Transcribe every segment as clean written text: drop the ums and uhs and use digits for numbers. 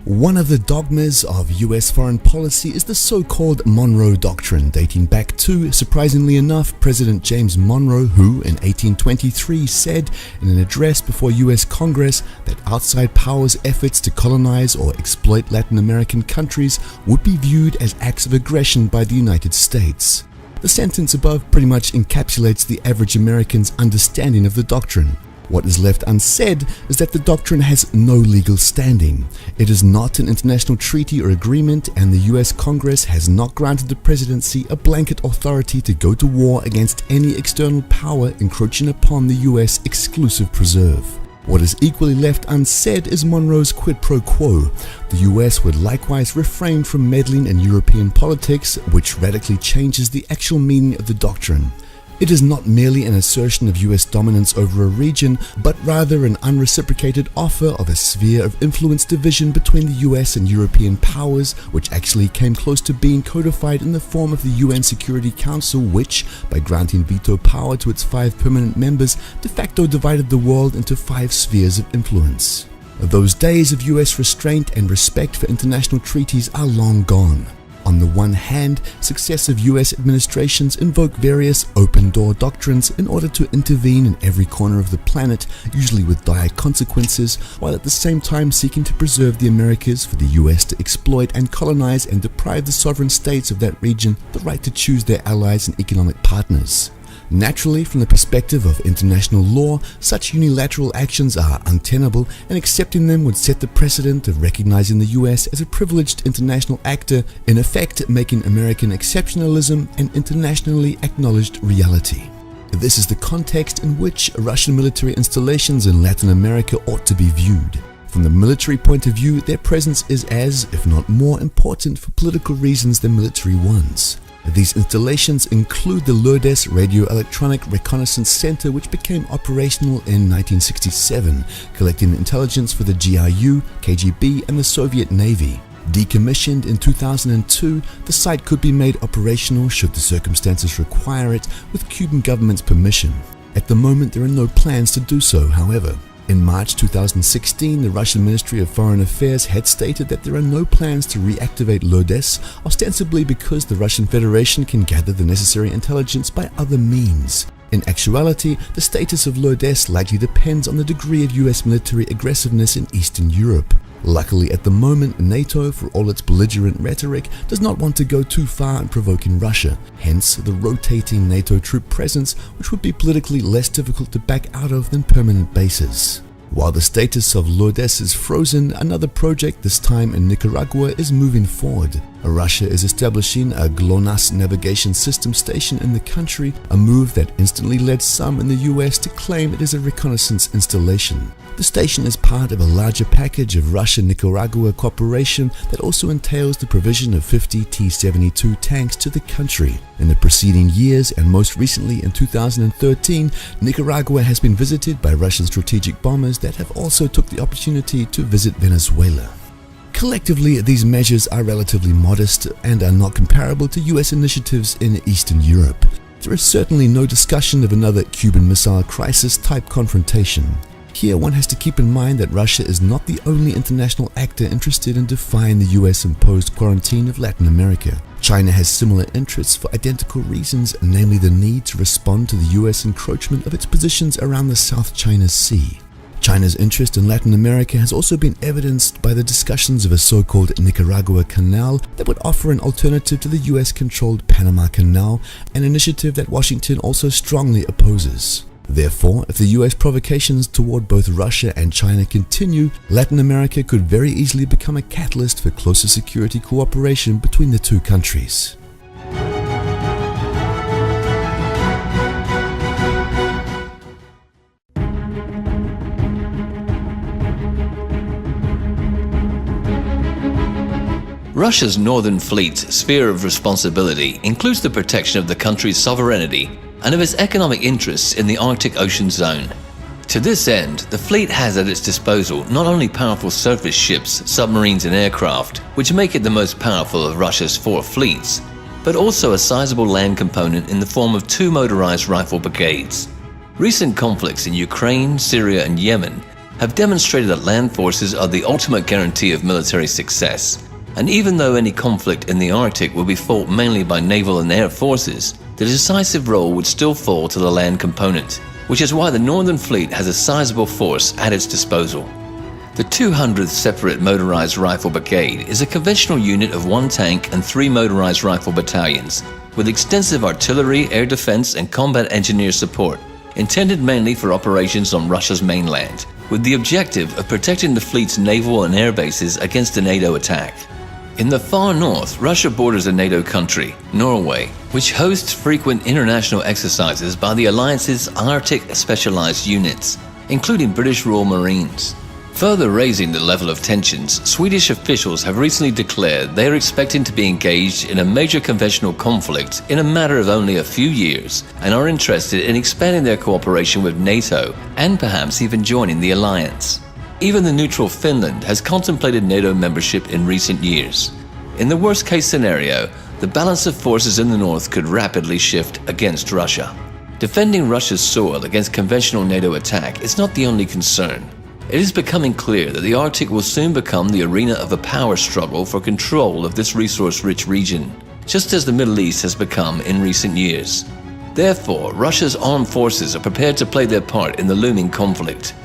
One of the dogmas of US foreign policy is the so-called Monroe Doctrine, dating back to, surprisingly enough, President James Monroe, who in 1823 said in an address before US Congress that outside powers' efforts to colonize or exploit Latin American countries would be viewed as acts of aggression by the United States. The sentence above pretty much encapsulates the average American's understanding of the doctrine. What is left unsaid is that the doctrine has no legal standing. It is not an international treaty or agreement, and the US Congress has not granted the presidency a blanket authority to go to war against any external power encroaching upon the US exclusive preserve. What is equally left unsaid is Monroe's quid pro quo. The US would likewise refrain from meddling in European politics, which radically changes the actual meaning of the doctrine. It is not merely an assertion of US dominance over a region, but rather an unreciprocated offer of a sphere of influence division between the US and European powers, which actually came close to being codified in the form of the UN Security Council, which, by granting veto power to its 5 permanent members, de facto divided the world into 5 spheres of influence. Those days of US restraint and respect for international treaties are long gone. On the one hand, successive US administrations invoke various open-door doctrines in order to intervene in every corner of the planet, usually with dire consequences, while at the same time seeking to preserve the Americas for the US to exploit and colonize and deprive the sovereign states of that region the right to choose their allies and economic partners. Naturally, from the perspective of international law, such unilateral actions are untenable, and accepting them would set the precedent of recognizing the US as a privileged international actor, in effect making American exceptionalism an internationally acknowledged reality. This is the context in which Russian military installations in Latin America ought to be viewed. From the military point of view, their presence is as, if not more, important for political reasons than military ones. These installations include the Lourdes Radio Electronic Reconnaissance Center, which became operational in 1967, collecting intelligence for the GRU, KGB, and the Soviet Navy. Decommissioned in 2002, the site could be made operational should the circumstances require it, with Cuban government's permission. At the moment, there are no plans to do so, however. In March 2016, the Russian Ministry of Foreign Affairs had stated that there are no plans to reactivate Lourdes, ostensibly because the Russian Federation can gather the necessary intelligence by other means. In actuality, the status of Lourdes likely depends on the degree of US military aggressiveness in Eastern Europe. Luckily, at the moment, NATO, for all its belligerent rhetoric, does not want to go too far in provoking Russia, hence the rotating NATO troop presence, which would be politically less difficult to back out of than permanent bases. While the status of Lourdes is frozen, another project, this time in Nicaragua, is moving forward. Russia is establishing a GLONASS navigation system station in the country, a move that instantly led some in the US to claim it is a reconnaissance installation. The station is part of a larger package of Russia-Nicaragua cooperation that also entails the provision of 50 T-72 tanks to the country. In the preceding years, and most recently in 2013, Nicaragua has been visited by Russian strategic bombers that have also took the opportunity to visit Venezuela. Collectively, these measures are relatively modest and are not comparable to US initiatives in Eastern Europe. There is certainly no discussion of another Cuban Missile Crisis type confrontation. Here, one has to keep in mind that Russia is not the only international actor interested in defying the US-imposed quarantine of Latin America. China has similar interests for identical reasons, namely the need to respond to the US encroachment of its positions around the South China Sea. China's interest in Latin America has also been evidenced by the discussions of a so-called Nicaragua Canal that would offer an alternative to the US-controlled Panama Canal, an initiative that Washington also strongly opposes. Therefore, if the US provocations toward both Russia and China continue, Latin America could very easily become a catalyst for closer security cooperation between the two countries. Russia's Northern Fleet's sphere of responsibility includes the protection of the country's sovereignty and of its economic interests in the Arctic Ocean zone. To this end, the fleet has at its disposal not only powerful surface ships, submarines and aircraft, which make it the most powerful of Russia's 4 fleets, but also a sizable land component in the form of 2 motorized rifle brigades. Recent conflicts in Ukraine, Syria, and Yemen have demonstrated that land forces are the ultimate guarantee of military success. And even though any conflict in the Arctic will be fought mainly by naval and air forces, the decisive role would still fall to the land component, which is why the Northern Fleet has a sizable force at its disposal. The 200th Separate Motorized Rifle Brigade is a conventional unit of 1 tank and 3 motorized rifle battalions, with extensive artillery, air defense, and combat engineer support, intended mainly for operations on Russia's mainland, with the objective of protecting the fleet's naval and air bases against a NATO attack. In the far north, Russia borders a NATO country, Norway, which hosts frequent international exercises by the alliance's Arctic specialized units, including British Royal Marines. Further raising the level of tensions, Swedish officials have recently declared they are expecting to be engaged in a major conventional conflict in a matter of only a few years and are interested in expanding their cooperation with NATO and perhaps even joining the alliance. Even the neutral Finland has contemplated NATO membership in recent years. In the worst-case scenario, the balance of forces in the north could rapidly shift against Russia. Defending Russia's soil against conventional NATO attack is not the only concern. It is becoming clear that the Arctic will soon become the arena of a power struggle for control of this resource-rich region, just as the Middle East has become in recent years. Therefore, Russia's armed forces are prepared to play their part in the looming conflict.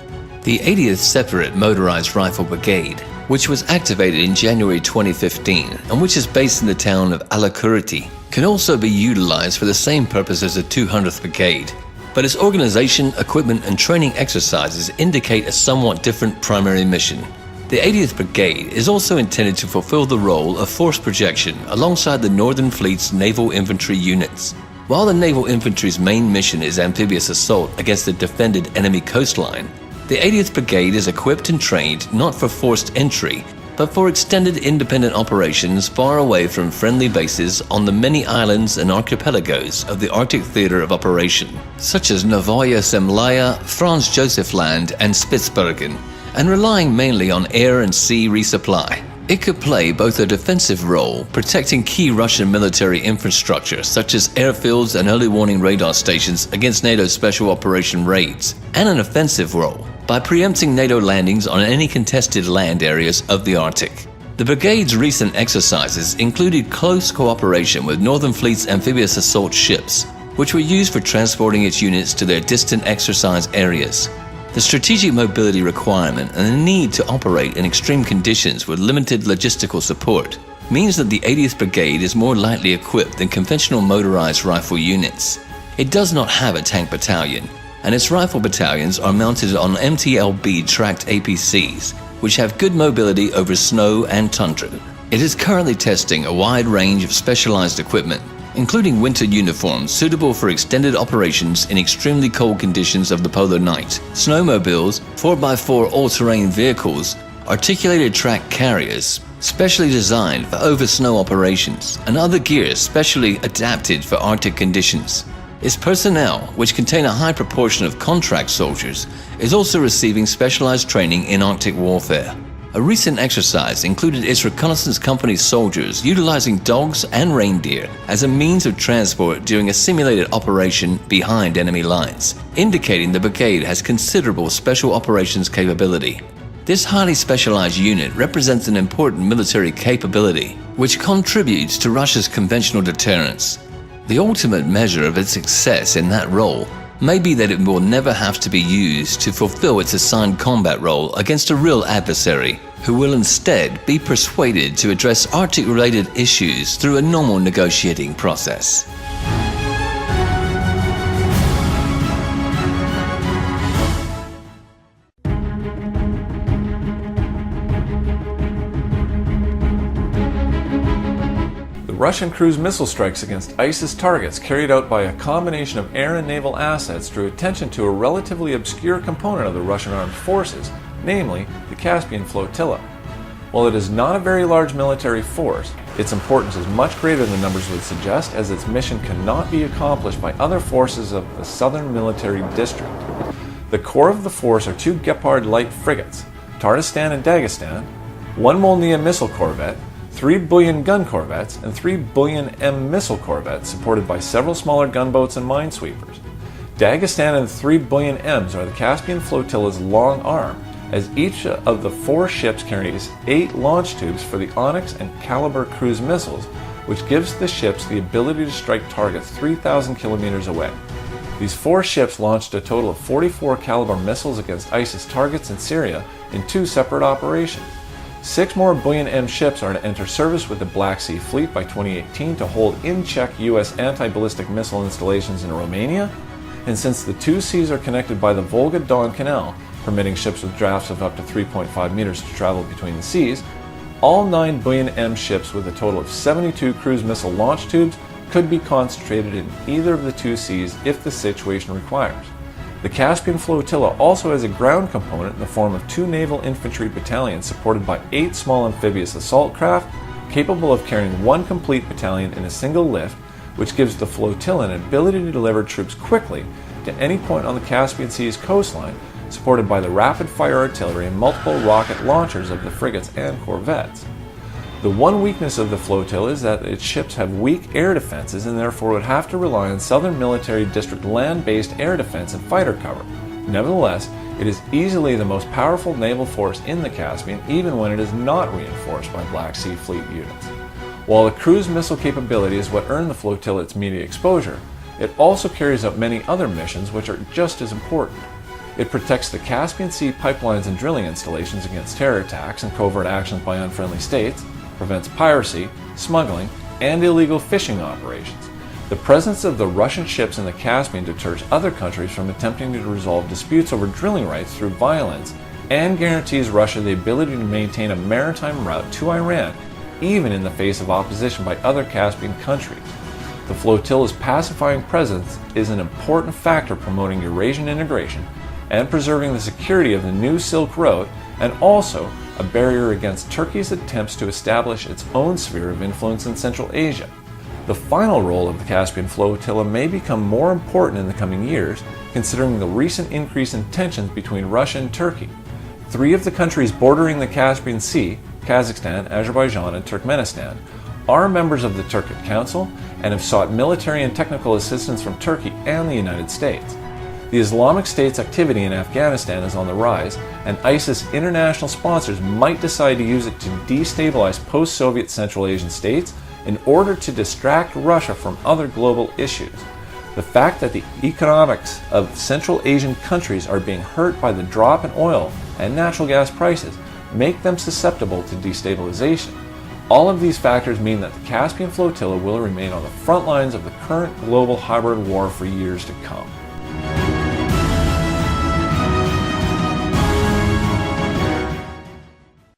The 80th Separate Motorized Rifle Brigade, which was activated in January 2015 and which is based in the town of Alakurti, can also be utilized for the same purpose as the 200th Brigade. But its organization, equipment, and training exercises indicate a somewhat different primary mission. The 80th Brigade is also intended to fulfill the role of force projection alongside the Northern Fleet's naval infantry units. While the naval infantry's main mission is amphibious assault against the defended enemy coastline, the 80th Brigade is equipped and trained not for forced entry, but for extended independent operations far away from friendly bases on the many islands and archipelagos of the Arctic Theater of Operation, such as Novaya Zemlya, Franz Josef Land, and Spitsbergen, and relying mainly on air and sea resupply. It could play both a defensive role, protecting key Russian military infrastructure such as airfields and early warning radar stations against NATO special operation raids, and an offensive role, by preempting NATO landings on any contested land areas of the Arctic. The brigade's recent exercises included close cooperation with Northern Fleet's amphibious assault ships, which were used for transporting its units to their distant exercise areas. The strategic mobility requirement and the need to operate in extreme conditions with limited logistical support means that the 80th Brigade is more lightly equipped than conventional motorized rifle units. It does not have a tank battalion, and its rifle battalions are mounted on MTLB tracked APCs, which have good mobility over snow and tundra. It is currently testing a wide range of specialized equipment, including winter uniforms suitable for extended operations in extremely cold conditions of the polar night, snowmobiles, 4x4 all-terrain vehicles, articulated track carriers, specially designed for over-snow operations, and other gear specially adapted for Arctic conditions. Its personnel, which contain a high proportion of contract soldiers, is also receiving specialized training in Arctic warfare. A recent exercise included its reconnaissance company soldiers utilizing dogs and reindeer as a means of transport during a simulated operation behind enemy lines, indicating the brigade has considerable special operations capability. This highly specialized unit represents an important military capability, which contributes to Russia's conventional deterrence. The ultimate measure of its success in that role may be that it will never have to be used to fulfill its assigned combat role against a real adversary, who will instead be persuaded to address Arctic-related issues through a normal negotiating process. Russian cruise missile strikes against ISIS targets carried out by a combination of air and naval assets drew attention to a relatively obscure component of the Russian armed forces, namely the Caspian Flotilla. While it is not a very large military force, its importance is much greater than numbers would suggest, as its mission cannot be accomplished by other forces of the Southern Military District. The core of the force are 2 Gepard light frigates, Tardistan and Dagestan, 1 Molniya missile corvette, 3 Bullion gun corvettes, and 3 Bullion M missile corvettes supported by several smaller gunboats and minesweepers. Dagestan and the 3 billion Ms are the Caspian Flotilla's long arm, as each of the 4 ships carries 8 launch tubes for the Onyx and Caliber cruise missiles, which gives the ships the ability to strike targets 3,000 kilometers away. These 4 ships launched a total of 44 Caliber missiles against ISIS targets in Syria in 2 separate operations. 6 more billion M ships are to enter service with the Black Sea Fleet by 2018 to hold in check U.S. anti-ballistic missile installations in Romania, and since the 2 seas are connected by the Volga-Don Canal, permitting ships with drafts of up to 3.5 meters to travel between the seas, all 9 billion M ships with a total of 72 cruise missile launch tubes could be concentrated in either of the 2 seas if the situation requires. The Caspian Flotilla also has a ground component in the form of 2 naval infantry battalions supported by 8 small amphibious assault craft capable of carrying 1 complete battalion in a single lift, which gives the flotilla an ability to deliver troops quickly to any point on the Caspian Sea's coastline, supported by the rapid-fire artillery and multiple rocket launchers of the frigates and corvettes. The one weakness of the flotilla is that its ships have weak air defenses and therefore would have to rely on Southern Military District land-based air defense and fighter cover. Nevertheless, it is easily the most powerful naval force in the Caspian, even when it is not reinforced by Black Sea Fleet units. While the cruise missile capability is what earned the flotilla its media exposure, it also carries out many other missions which are just as important. It protects the Caspian Sea pipelines and drilling installations against terror attacks and covert actions by unfriendly states, prevents piracy, smuggling, and illegal fishing operations. The presence of the Russian ships in the Caspian deters other countries from attempting to resolve disputes over drilling rights through violence and guarantees Russia the ability to maintain a maritime route to Iran, even in the face of opposition by other Caspian countries. The flotilla's pacifying presence is an important factor promoting Eurasian integration and preserving the security of the new Silk Road, and also a barrier against Turkey's attempts to establish its own sphere of influence in Central Asia. The final role of the Caspian Flotilla may become more important in the coming years, considering the recent increase in tensions between Russia and Turkey. 3 of the countries bordering the Caspian Sea, Kazakhstan, Azerbaijan, and Turkmenistan, are members of the Turkic Council and have sought military and technical assistance from Turkey and the United States. The Islamic State's activity in Afghanistan is on the rise, and ISIS international sponsors might decide to use it to destabilize post-Soviet Central Asian states in order to distract Russia from other global issues. The fact that the economics of Central Asian countries are being hurt by the drop in oil and natural gas prices make them susceptible to destabilization. All of these factors mean that the Caspian Flotilla will remain on the front lines of the current global hybrid war for years to come.